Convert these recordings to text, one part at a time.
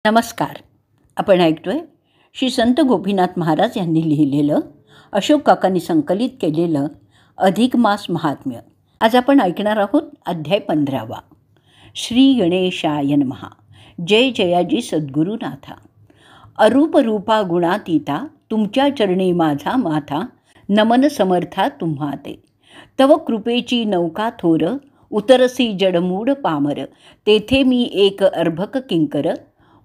नमस्कार. आपण ऐकतोय श्री संत गोपीनाथ महाराज यांनी लिहिलेलं, अशोक काकांनी संकलित केलेलं अधिक मास महात्म्य. आज आपण ऐकणार आहोत अध्याय 15वा. श्री गणेशाय नमः. जय जयाजी सद्गुरुनाथा. अरूप रूपा गुणातीता, तुमच्या चरणी माझा माथा. नमन समर्था तुम्हा ते. तव कृपेची नौका थोर, उतरसी जडमूड पामर. तेथे मी एक अर्भक किंकर,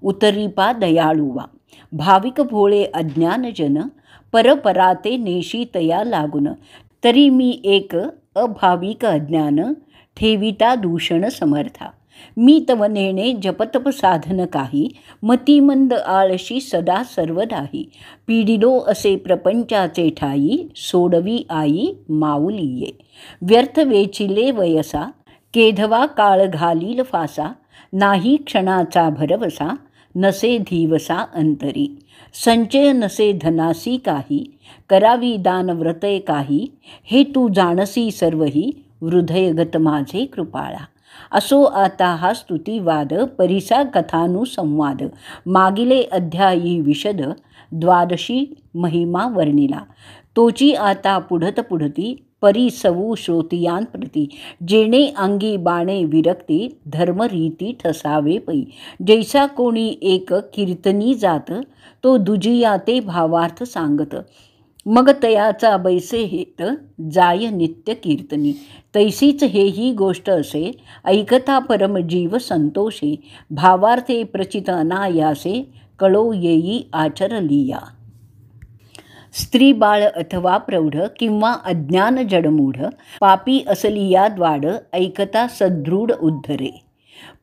उतरीपा दयाळुवा. भाविक भोळे अज्ञानजन, परपराते नेशी तया लागून. तरी मी एक अभाविक अज्ञान, ठेविता दूषण समर्था. मी तव नेणे जपतप साधन काही, मतिमंद आळशी सदा सर्वदाही. पीडिलो असे प्रपंचाचे ठाई, सोडवी आई माऊलीये. व्यर्थ वेचिले वयसा, केधवा काळ घालील फासा. नाही क्षणाचा भरवसा, नसे धीवसा अंतरी. संचय नसे धनासी काही, करावी दान व्रतय काही. हे तू जाणसी सर्वही, हृदयगत माझे कृपाळा. असो आता हा स्तुतिवाद, परिसा कथानुसंवाद. मागिले अध्यायी विशद, द्वादशी महिमा वर्णिला. तोची आता पुढत पुढती, परी सवू श्रोतियांप्रती. जेणे अंगी बाणे विरक्ती, धर्मरीती ठसावे पै. जैसा कोणी एक कीर्तनी जात, तो दुजिया ते भावार्थ सांगत. मग तयाचा बैसे हेत, जाय नित्य कीर्तनी. तैसीच हेही गोष्ट असे, ऐकता परम जीव संतोषे. भावार्थे प्रचित अनायासे, कळो येई आचरलिया. स्त्री बाळ अथवा प्रौढ किंवा अज्ञान जडमूढ, पापी असली या द्वाड. ऐकता सदृढ उद्धरे.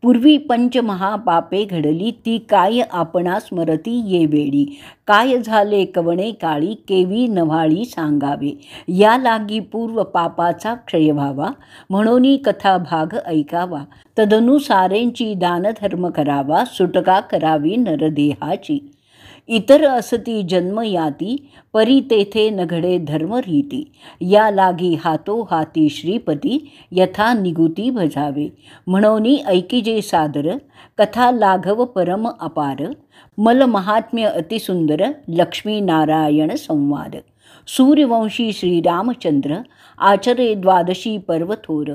पूर्वी पंचमहापापे घडली, ती काय आपणा स्मरती ये वेळी. काय झाले कवणे काळी, केवी नव्हाळी सांगावे. या लागी पूर्व पापाचा क्षय व्हावा, म्हणून कथा भाग ऐकावा. तदनुसारेंची दानधर्म करावा, सुटका करावी नरदेहाची. इतर असती जन्म याती, परी तेथे न घडे धर्मरीती. या लागी हातो हाती श्रीपती, यथा निगुती भजावे. म्हणून ऐकिजे सादर, कथा लाघव परम अपार. मल महात्म्य अतिसुंदर, लक्ष्मीनारायण संवाद. सूर्यवंशी श्रीरामचंद्र, आचरे द्वादशी पर्व थोर.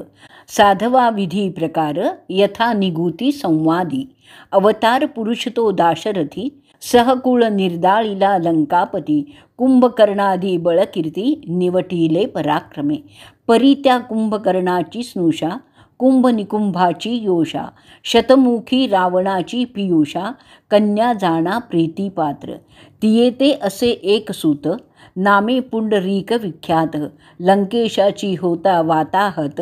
साधवा विधी प्रकार, यथा निगुती संवादी. अवतार पुरुष तो दाशरथी, सहकुळ निर्दाळीला लंकापती. कुंभकर्णादी बळकीर्ती, निवटिले पराक्रमे. परी त्या कुंभकर्णाची स्नुषा, कुंभनिकुंभाची योषा. शतमुखी रावणाची पियुषा, कन्या जाणा प्रीतिपात्र. तियेते असे एक सूत, नामे पुंडरीक विख्यात. लंकेशाची होता वाताहत,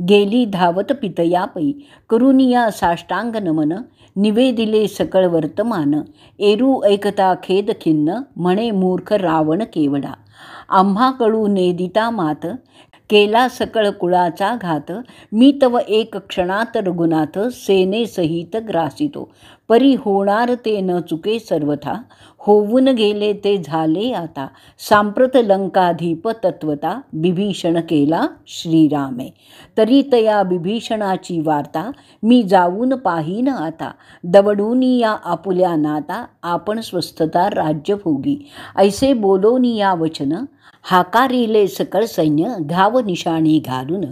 गेली धावत पितयापै. करुनिया साष्टांग नमन, निवेदिले सकळ वर्तमान. एरू ऐकता खेद खिन्न, म्हणे मूर्ख रावण केवडा. आम्हा कळू नेदिता मात, केला सकळ कुळाचा घात. मी तव एक क्षणात रघुनाथ, सेनेसहित ग्रासितो. परी होणार ते न चुके सर्वथा, होऊन गेले ते झाले आता. सांप्रत लंकाधीप तत्वता, बिभीषण केला श्रीरामे. तरी तया बिभीषणाची वार्ता, मी जाऊन पाहीन आता. दवडून या आपुल्या नाता, आपण स्वस्थता राज्यभोगी. ऐसे बोलोन या वचन, हाकारिले सकळ सैन्य. धाव निशाणी घालून,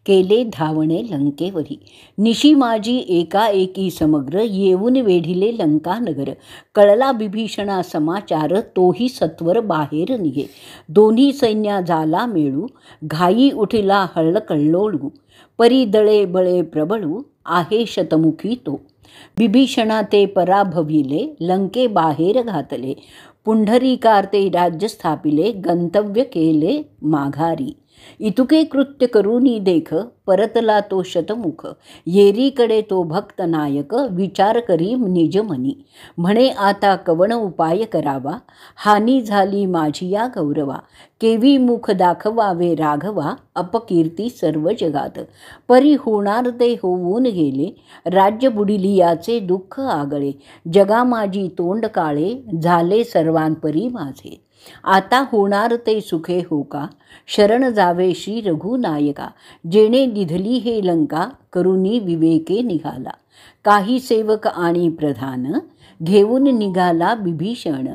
केले धावणे लंकेवरी. निशी माझी एकाएकी समग्र, येऊन वेढिले लंकानगर. कळला बिभीषणा समाचार, तोही सत्वर बाहेर निघे. दोन्ही सैन्या झाला मेळू, घाई उठिला हळकल्लोळू. परी दळे बळे प्रबळू, आहे शतमुखी तो. बिभीषणा ते पराभविले, लंके बाहेर घातले. पुंढरीकार्ते राज्य स्थापिले, गंतव्य केले माघारी. इतुके कृत्य करूनी देख, परतला तो शतमुख. येरीकडे तो भक्त नायक, विचार करी निजमनी. म्हणे आता कवण उपाय करावा, हानी झाली माझी या गौरवा. केवी मुख दाखवावे राघवा, अपकीर्ती सर्व जगात. परी होणार ते होऊन गेले, राज्य बुडिली याचे दुःख आगळे. जगा माझी तोंड काळे, झाले सर्व सर्वांपरी माझे. आता होणार ते सुखे हो का, शरण जावे श्री रघुनायका. जेणे दिधली हे लंका, करुणी विवेके निघाला. काही सेवक आणि प्रधान, घेऊन निघाला बिभीषण.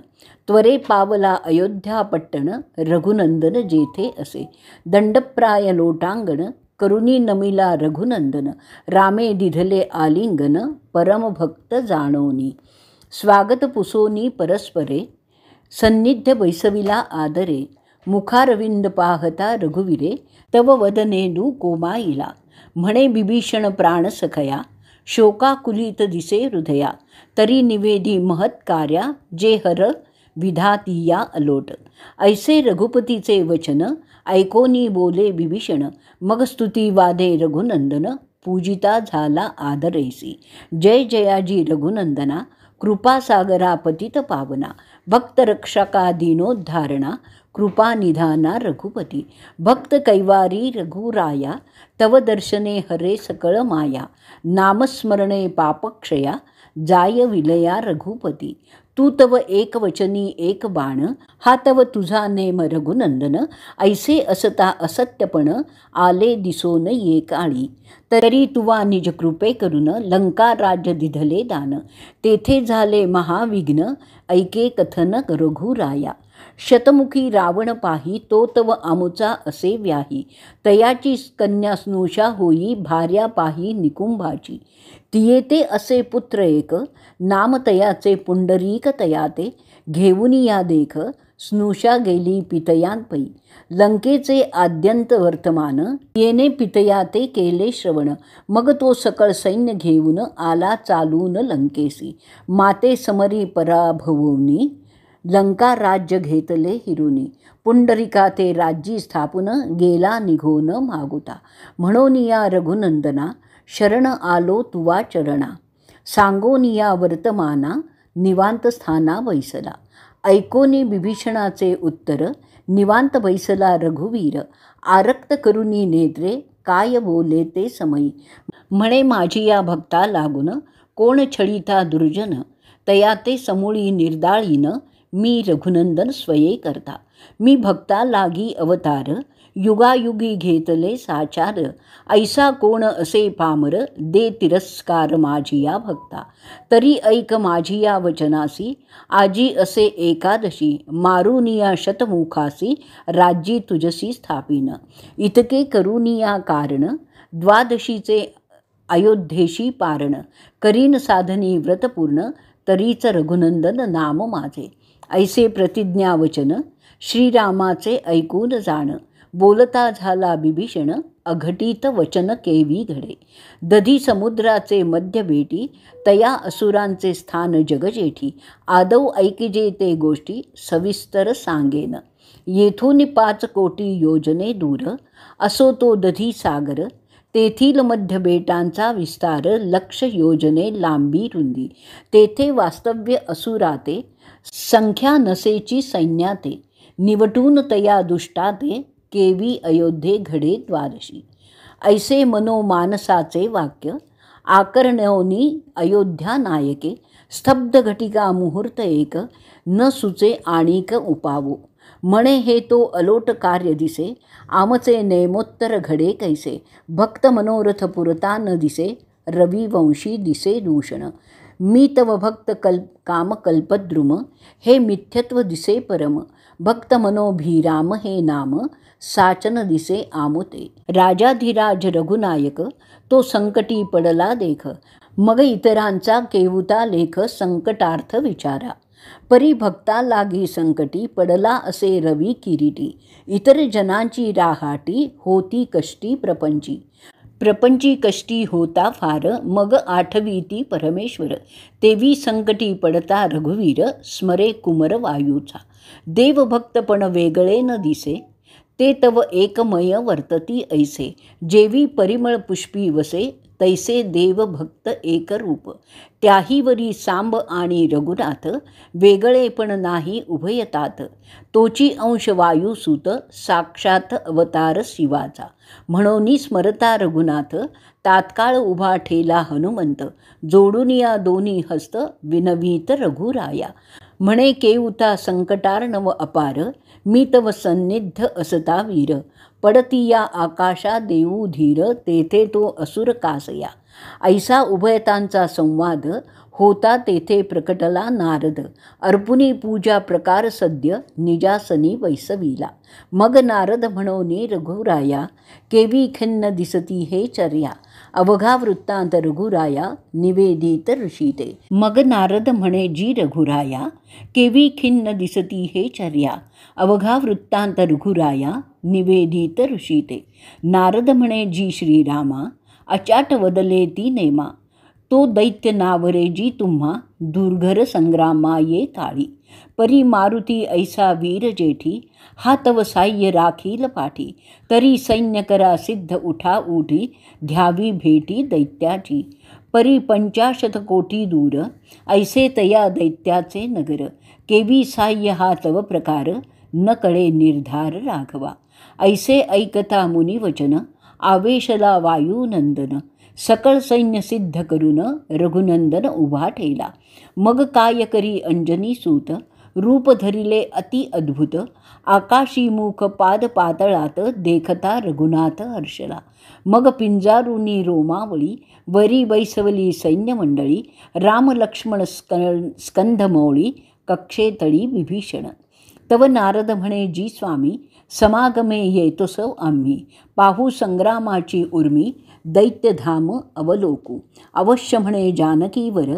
त्वरे पावला अयोध्या पट्टण, रघुनंदन जेथे असे. दंडप्राय लोटांगण, करुणी नमिला रघुनंदन. रामे दिधले आलिंगन, परमभक्त जाणोनी. स्वागत पुसोनी परस्परे, सन्निध्य बैसविला आदरे. मुखारविंद पाहता रघुवीरे, तव वदनेनु कोमाईला. म्हणे बिभीषण प्राण सखया, शोकाकुलित दिसे हृदया. तरी निवेदी महत्कार्या, जे हर विधातिया अलोट. ऐसे रघुपतीचे वचन, ऐकोनी बोले बिभीषण. मग स्तुती वादे रघुनंदन, पूजिता झाला आदरेसी. जय जयाजी रघुनंदना, कृपासागरा पतित पावना. भक्त रक्षका दीनोद्धारणा, कृपा निधाना रघुपती. भक्त कैवारी रघुराया, तव दर्शने हरे सकळ माया. नामस्मरणे पापक्षया, जाय विलया रघुपती. तू तव एक वचनी एक बाण, हा तव तुझा नेम रघुनंदन. ऐसे असता असत्यपण, आले दिसोन एकाळी. तरी तुवा निज कृपे करून, लंका राज्य दिधले दान. तेथे झाले महाविघ्न, ऐके कथन रघुराया. शतमुखी रावण पाही, तो तव आमुचा असे व्याही. तयाची कन्या स्नुषा होई, भार्या पाही निकुंभाची. तिये असे पुत्र एक, नाम तयाचे पुंडरीक तयाते. घेऊन या देख, स्नुषा गेली पितयांपै. लंकेचे आद्यंत वर्तमान, येणे पितयाते केले श्रवण. मग तो सकळ सैन्य घेऊन, आला चालून लंकेसी. माते समरी पराभवूनी, लंका राज्य घेतले हिरुनी. पुंडरिका ते राज्यी स्थापून, गेला निघोन मागुता. म्हणून या रघुनंदना, शरण आलो तुवा चरणा. सांगोनिया वर्तमाना, निवांत स्थाना बैसला. ऐकोनी बिभीषणाचे उत्तर, निवांत बैसला रघुवीर. आरक्त करुनी नेत्रे, काय बोले ते समयी. म्हणे माझी या भक्ता लागून, कोण छळिता दुर्जन. तया ते समूळी निर्दाळीन, मी रघुनंदन स्वये करता. मी भक्ता लागी अवतार, युगायुगी घेतले साचार. ऐसा कोण असे पामर, दे तिरस्कार माझी या भक्ता. तरी ऐक माझी या वचनासी, आजी असे एकादशी. मारुनिया शतमुखासी, राज्यी तुझसी स्थापिन. इतके करुनिया कारण, द्वादशीचे अयोध्येशी पारण. करीन साधनी व्रतपूर्ण, तरीच रघुनंदन नाम माझे. ऐसे प्रतिज्ञावचन, श्रीरामाचे ऐकून जाण. बोलता झाला बिभीषण, अघटित वचन केवी घडे. दधी समुद्राचे मध्य भेटी, तया असुरांचे स्थान जगजेठी. आदौ ऐकिजे ते गोष्टी, सविस्तर सांगेन. येथून 5 कोटी योजने दूर, असो तो दधी सागर. तेथील मध्य बेटांचा विस्तार, लक्ष योजने लांबी रुंदी. तेथे वास्तव्य असुराते, संख्या नसेची सैन्याते. निवटून तया दुष्टाते, केवी अयोध्ये घडे द्वादशी. ऐसे मनोमानसाचे वाक्य, आकर्ण्योनी अयोध्या नायके. स्तब्ध घटिका मुहूर्त एक, न सुचे आणिक उपावो. म्हणे हे तो अलोट कार्य दिसे, आमचे नेमोत्तर घडे कैसे. भक्त मनोरथ पुरता न दिसे, रविवंशी दिसे दूषण. मी तव भक्त काम कल्पद्रुम, हे मिथ्यत्व दिसे परम. भक्त मनोभिराम हे नाम, साचन दिसे आमुते. राजाधिराज रघुनायक, तो संकटी पडला देख. मग इतरांचा केवुता लेख, संकटार्थ विचारा. परी भक्ता लागी संकटी, पडला असे रवी किरीटी. इतर जनांची राहाटी, होती कष्टी प्रपंची. प्रपंची कष्टी होता फार, मग आठवीती परमेश्वर. तेवी संकटी पडता रघुवीर, स्मरे कुमर वायूचा. देवभक्तपण वेगळे न दिसे, ते तव एकमय वर्तती ऐसे. जेवी परिमळ पुष्पी वसे, तैसे देवभक्त एकरूप. त्याहीवरी सांब आणि रघुनाथ, वेगळेपण नाही उभयतात. तोची अंश वायुसूत, साक्षात अवतार शिवाचा. म्हणून स्मरता रघुनाथ, तात्काळ उभा ठेला हनुमंत. जोडून या दोन्ही हस्त, विनवीत रघुराया. म्हणे केऊता संकटार्णव अपार, मी तव सन्निध असता वीर, पडती या आकाशा देऊ धीर, तेथे तो असुर कासया. ऐसा उभयतांचा संवाद होता तेथे प्रकटला नारद, अर्पुनी पूजा प्रकार सद्य निजासनी वैसविला. मग नारद म्हणोनी रघुराया, केवी खिन्न दिसती हे चर्या, अवघा वृत्तांत रघुराया निवेदित ऋषीते. मग नारद म्हणे जी रघुराया, केवी खिन्न दिसती हे चर्या, अवघा वृत्तांत रघुराया निवेदित ऋषीते. नारद म्हणे जी श्रीरामा, अचाट वदले ती नेमा, तो दैत्य नावरे जी तुम्हा, दुर्घर संग्रामा ये काळी. परी मारुती ऐसा वीर जेठी, हा तव साह्य राखील पाठी, तरी सैन्य करा सिद्ध उठा उठी, घ्यावी भेटी दैत्याची. परी 50 कोटी दूर, ऐसे तया दैत्याचे नगर, केवी साह्य हा तव प्रकार, न कळे निर्धार राघवा. ऐसे ऐकता मुनी वचन, आवेशला वायुनंदन, सकळ सैन्य सिद्ध करून रघुनंदन उभा ठेला. मग काय करी अंजनी सूत, रूप धरिले अति अद्भुत, आकाशी मुख पाद पातळात, देखता रघुनाथ हर्षला. मग पिंजारुनी रोमावळी, वरी बैसवली सैन्य मंडळी, राम लक्ष्मण स्कंधमौळी, कक्षेतळी विभीषण. तव नारद म्हणे जी स्वामी, समागमे येतोसो आम्ही, पाहू संग्रामाची उर्मी, दैत्यधाम अवलोकू. अवश्य म्हणे जानकीवर,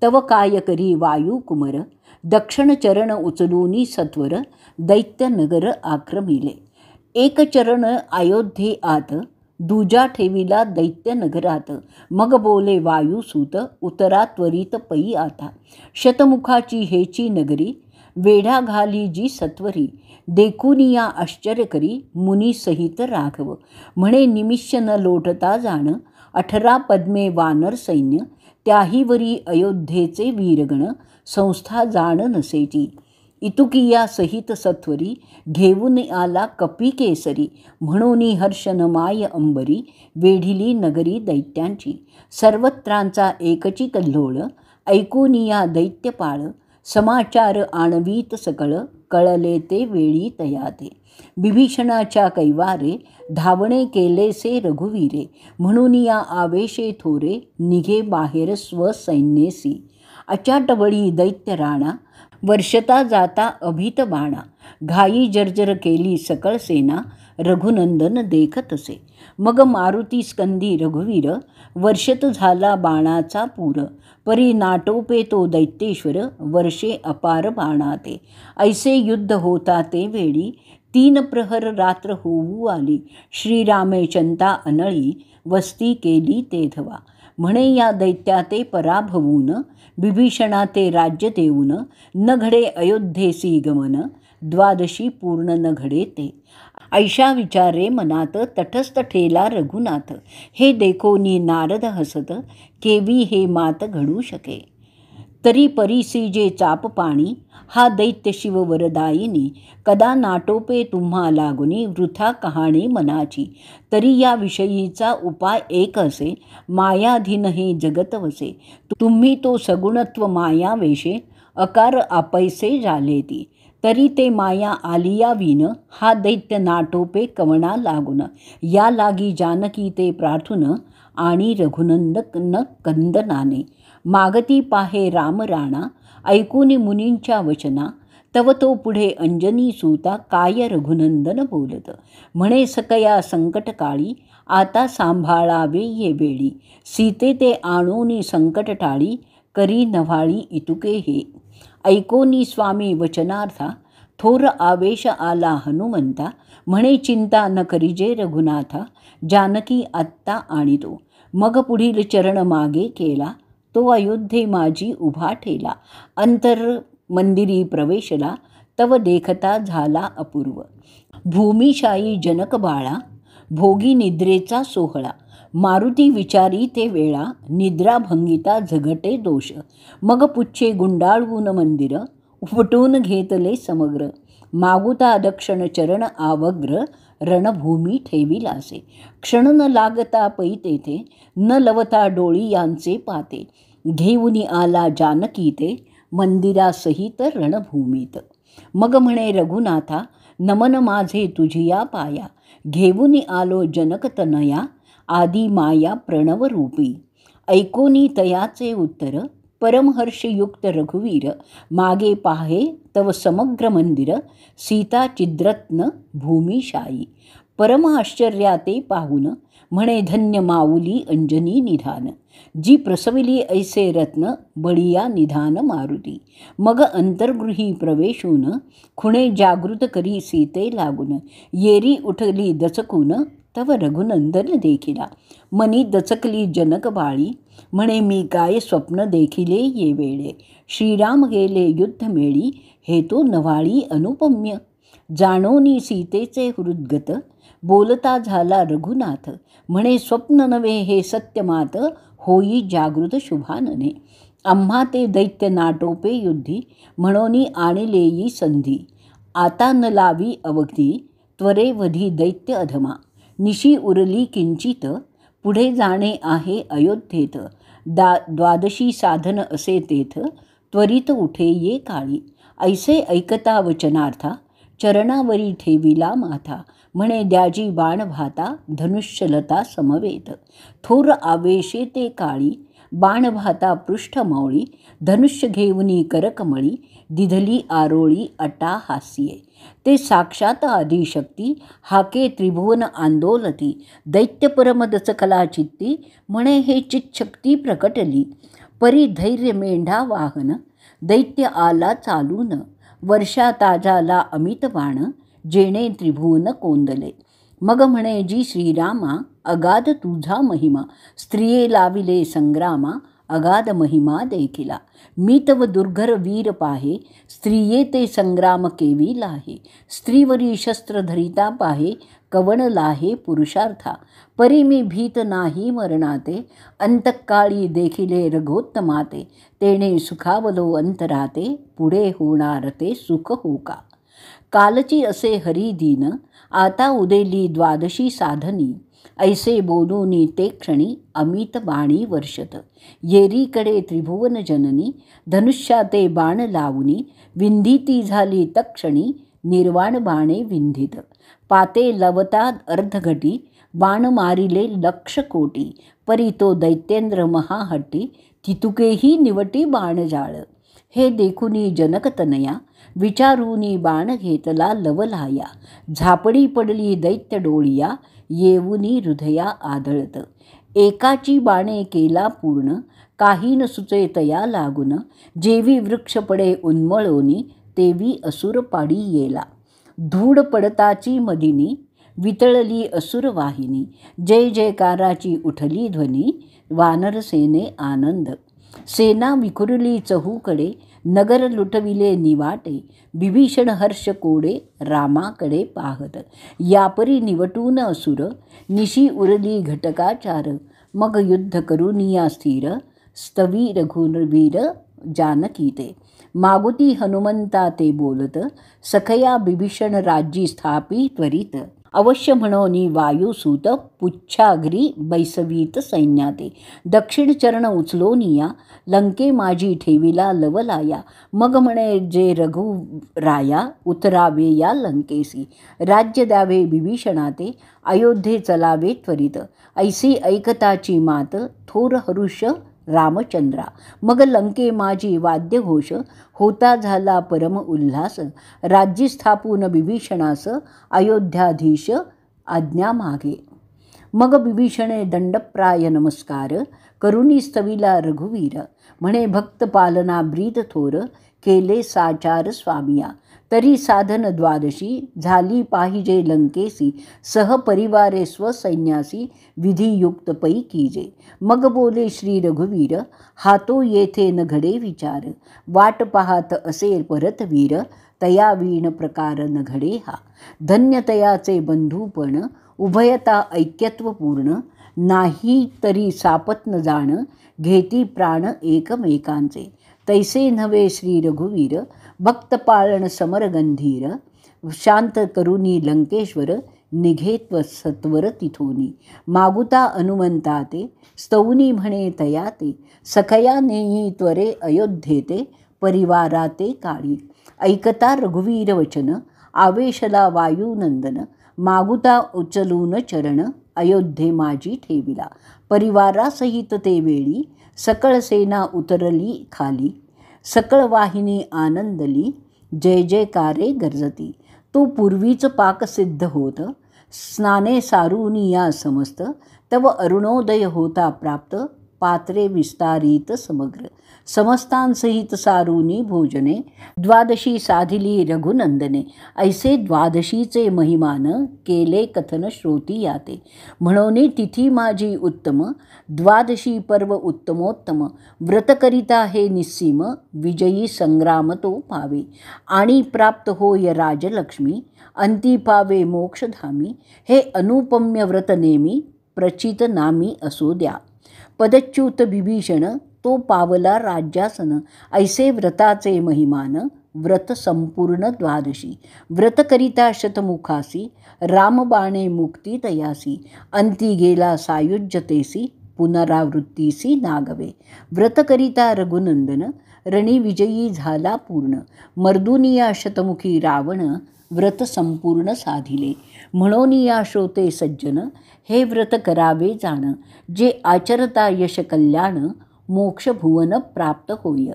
तव काय करी वायुकुमर, दक्षिण चरण उचलूनी सत्वर, दैत्य नगर आक्रमिले. एक चरण अयोध्ये आत, दुजा ठेविला दैत्य नगरात. मग बोले वायुसूत, उतरा त्वरित पै आता, शतमुखाची हेची नगरी, वेढा घाली जी सत्वरी, देखुनिया आश्चर्य करी, मुनी सहित राघव. म्हणे निमिष न लोटता जाण, 18 पद्मे वानर सैन्य, त्याहीवरी अयोध्येचे वीरगण, संस्था जाण नसेची. इतुकिया सहित सत्वरी, घेऊन आला कपी केसरी, म्हणूनी हर्षन माय अंबरी, वेढिली नगरी दैत्यांची. सर्वत्रांचा एकची कल्लोळ, ऐकूनिया दैत्यपाळ, समाचार आणवीत सकळ, कळले ते वेळी तयाते. विभीषणाच्या कैवारे, धावणे केलेसे रघुवीरे, म्हणून या आवेशे थोरे, निघे बाहेर स्वसैन्येसी. अचाटवळी दैत्य राणा, वर्षता जाता अभित बाणा, घाई जर्जर केली सकळ सेना, रघुनंदन देखतसे. मग मारुती स्कंदी रघुवीर, वर्षत झाला बाणाचा पूर, परी नाटोपे तो दैत्येश्वर, वर्षे अपार बाणाते. ऐसे युद्ध होता ते वेळी, 3 प्रहर रात्र होऊ आली, श्रीरामे चंता अनळी, वस्ती केली तेधवा. म्हणे या दैत्याते पराभवून, विभीषणाते राज्य देऊन, न घडे अयोध्येसी गमन, द्वादशी पूर्ण न घडे ते. ऐशा विचारे मनात, तटस्थ ठेला रघुनाथ, हे देखोनी नारद हसत, केवी हे मात घडू शके. तरी परीसी जे चाप पाणी, हा दैत्य शिव वरदायिनी, कदा नाटोपे तुम्हा लागुनी, वृथा कहाणी मनाची. तरी या विषयीचा उपाय एक असे, मायाधीन हे जगत वसे, तुम्ही तो सगुणत्व माया वेशे, अकार आपैसे झाले ती. तरी ते माया आलिया विन, हा दैत्य नाटोपे कवणा लागुन, या लागी जानकी ते प्रार्थुन, आणि रघुनंदन कंदनाने. मागती पाहे राम राणा, ऐकूनी मुनींच्या वचना, तव तो पुढे अंजनी सूता, काय रघुनंदन बोलत. म्हणे सकया संकटकाळी, आता सांभाळावे ये वेळी, सीते ते आणूनी संकट टाळी, करी नव्हाळी इतुके हे. ऐकोनी स्वामी वचनार्था, थोर आवेश आला हनुमंता, म्हणे चिंता न करीजे रघुनाथा, जानकी आत्ता आणितो. मग पुढील चरण मागे केला, तो अयोध्ये माझी उभा ठेला, अंतर मंदिरी प्रवेशला, तव देखता झाला अपूर्व. भूमिशायी जनक बाळा, भोगी निद्रेचा सोहळा, मारुती विचारी ते वेळा, निद्रा भंगिता झगटे दोष. मग पुच्छे गुंडाळवून मंदिर, उपटून घेतले समग्र, मागुता दक्षिण चरण आवग्र, रणभूमी ठेविलासे. क्षण न लागता पै तेथे, न लवता डोळी यांचे पाते, घेऊनी आला जानकी ते, मंदिरासहित रणभूमीत. मग म्हणे रघुनाथा, नमन माझे तुझिया पाया, घेऊन आलो जनकतनया, आदी माया प्रणवरूपी. ऐकोनी तयाचे उत्तर, परमहर्षयुक्त रघुवीर, मागे पाहे तव समग्र मंदिर, सीता चिद्रत्न भूमिशायी. परम आश्चर्याते पाहून म्हणे धन्य माऊली अंजनी निधान, जी प्रसविली ऐसे रत्न बळिया निधान मारुती. मग अंतर्गृही प्रवेशून खुणे जागृत करी सीते लागून, येरी उठली दचकून तव रघुनंदन देखिला. मनी दचकली जनक बाळी, म्हणे मी काय स्वप्न देखिले ये वेळे, श्रीराम गेले युद्धमेळी, हेतू नव्हाळी अनुपम्य. जाणोनी सीतेचे हृदगत, बोलता झाला रघुनाथ, म्हणे स्वप्न नव्हे हे सत्यमात, होई जागृत शुभानने. आम्हा ते दैत्य नाटोपे युद्धी, म्हणोनी आणिलेई संधी, आता न लावी अवधी, त्वरे वधी दैत्य अधमा. निशी उरली किंचित, पुढे जाणे आहे अयोध्येत, द्वादशी साधन असे तेथ, त्वरित उठे ये काळी. ऐसे ऐकता वचनार्था, चरणावरी ठेविला माथा, म्हणे द्याजी बाण भाता, धनुष्यलता समवेत. थोर आवेशे ते काळी, बाण भाता पृष्ठमौळी, धनुष्य घेऊनी करकमळी, दिधली आरोळी अट्टाहास्ये. ते साक्षात आदिशक्ती, हाके त्रिभुवन आंदोलती, दैत्य परम दचकला चित्ती, म्हणे हे चितशक्ती प्रकटली. परी धैर्य मेंढा वाहन, दैत्य आला चालून, वर्षा ताजाला अमित बाण, जेणे त्रिभुवन कोंदले. मग म्हणे जी श्रीरामा, अगाध तुझा महिमा, स्त्रिये लाविले संग्रामा, अगाध महिमा देखिला. मी तव दुर्घर वीर पाहे, स्त्रिये ते संग्राम केविला आहे. स्त्रीवरी शस्त्र धरिता पाहे, कवण लाहे पुरुषार्था. परी मी भीत नाही मरणाते, अंतकाळी देखिले रघोत्तमाते, तेणे सुखावलो अंतराते, पुढे होणार ते सुख हो का. कालची असे हरिदीन, आता उदेली द्वादशी साधनी, ऐसे बोलूनी ते क्षणी अमित बाणी वर्षत. येरीकडे त्रिभुवन जननी, धनुष्याते बाण लावूनी, विंधिती झाली तक्षणी, निर्वाण बाणे विंधित. पाते लवतात अर्धघटी, बाण मारिले लक्ष कोटी, परी तो दैत्येंद्र महाहट्टी, तितुकेही निवटी बाणजाळ. हे देखुनी जनकतनया, विचारूनी बाण घेतला लवलाया, झापडी पडली दैत्य डोळिया, येऊनी हृदया आदळत. एकाची बाणे केला पूर्ण, काही न सुचे तया लागून, जेवी वृक्ष पडे उन्मळोनी, तेवी असुर पाडी येला. धूळ पडताची मदिनी, वितळली असुर वाहिनी, जय जयकाराची उठली ध्वनी, वानरसेने आनंद. सेना विखुरली चहूकडे, नगर लुटविले निवाटे, बिभीषण हर्ष कोडे, रामाकडे पाहत. यापरी निवटून असुर, निशी उरली घटकाचार, मग युद्ध करुनिया स्थिर, स्तवी रघुवीर जानकी ते. मागुती हनुमंता ते बोलत, सखया बिभीषण राज्यी स्थापी त्वरित. अवश्य म्हणोनी वायुसूत, पुच्छाग्री बैसवीत सैन्याते. दक्षिण चरण उचलोनिया, लंके माझी ठेविला लवलाया. मग म्हणे जे रघुराया, उतरावे या लंकेसी. राज्य द्यावे बिभीषणाते, अयोध्ये चलावे त्वरित. ऐसी ऐकताची मात, थोर हरुष रामचंद्रा. मग लंके माझी वाद्यघोष, होता झाला परम उल्हास. राज्य स्थापून बिभीषणास, अयोध्याधीश आज्ञा मागे. मग बिभीषणे दंडप्राय नमस्कार, करुणी स्तविला रघुवीर. म्हणे भक्त पालना ब्रीद थोर, केले साचार स्वामिया. तरी साधन द्वादशी, झाली पाहिजे लंकेसी. सहपरिवारे स्वसैन्यासी, विधियुक्त पै कीजे. मग बोले श्री रघुवीर, हातो येथे न घडे विचार. वाट पाहात असे परतवीर, तया वीण प्रकार न घडे हा. धन्य तयाचे बंधूपण, उभयता ऐक्यत्व पूर्ण. नाही तरी सापत न जाण, घेती प्राण एकमेकांचे. तैसे नव्हे श्री रघुवीर, भक्त पाळण समर गंधीर. शांत करुनी लंकेश्वर, निघेत्व सत्वर तिथोनी. मागुता हनुमंता ते, स्तौनी म्हणे तया ते. सखया नेई त्वरे अयोध्येते, परिवाराते काळी. ऐकता रघुवीर वचन, आवेशला वायुनंदन. मागुता उचलून चरण, अयोध्ये माझी ठेविला. परिवारासहित ते वेळी, सकळ सेना उतरली खाली. सकळ वाहिनी आनंदली, जय जयकारे गर्जती. तो पूर्वीच पाकसिद्ध होत, स्नाने सारुनी या समस्त. तव अरुणोदय होता प्राप्त, पात्रे विस्तारित समग्र. समस्तांसहित सारुनी भोजने, द्वादशी साधिली रघुनंदने. ऐसे द्वादशीचे महिमान, केले कथन श्रोती याते. म्हणोनी तिथी माझी उत्तम, द्वादशी पर्व उत्तमोत्तम. व्रत करिता हे निस्सीम, विजयी संग्राम तो पावे. आणि प्राप्त होय राजलक्ष्मी, अंती पावे मोक्षधामी. हे अनुपम्य व्रत नेमी, प्रचित नामी असो द्या. पदच्युत विभीषण, तो पावला राज्यासन. ऐसे व्रताचे महिमान, व्रत संपूर्ण द्वादशी. व्रत करिता शतमुखासी, रामबाणे मुक्ती तयासी. अंती गेला सायुज्यतेसी, पुनरावृत्तीसी नागवे. व्रत करिता रघुनंदन, रणी विजयी झाला पूर्ण. मर्दुनिया शतमुखी रावण, व्रत संपूर्ण साधिले. म्हणून या श्रोते सज्जन, हे व्रत करावे जाण. जे आचरता यश कल्याण, मोक्ष भुवन प्राप्त होय.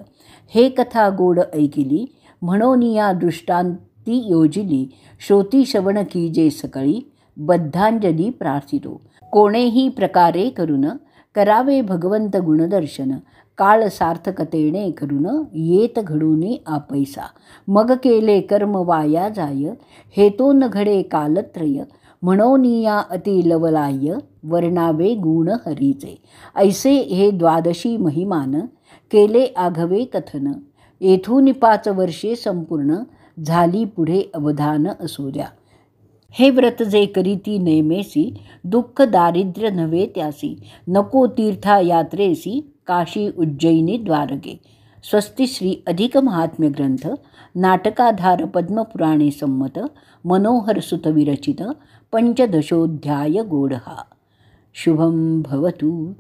हे कथा गोड ऐकिली, म्हणून या दृष्टांती योजिली. श्रोती श्रवण की जे सकळी, बद्धांजली प्रार्थितो. कोणेही प्रकारे करून, करावे भगवंत गुणदर्शन. काळ सार्थकतेने करून, येत घडूनी आपैसा. मग केले कर्म वाया जाय, हेतो न घडे कालत्रय. म्हणून या अति लवलाय, वर्णावे गुण हरीचे. ऐसे हे द्वादशी महिमान, केले आघवे कथन. येथून 5 वर्षे संपूर्ण, झाली पुढे अवधान असू द्या. हे व्रत जे करीती नेमेसी, दुःख दारिद्र्य नव्हे त्यासी. नको तीर्था यात्रेसी, काशी उज्जैनी द्वारके. स्वस्ती श्री अधिक महात्म्य ग्रंथ, नाटकाधार पद्मपुराणे संमत, मनोहर सुत विरचित, पंचदशोध्याय गोढहा. शुभं भवतु.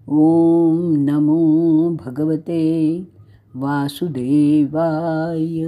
ओम नमो भगवते वासुदेवाय.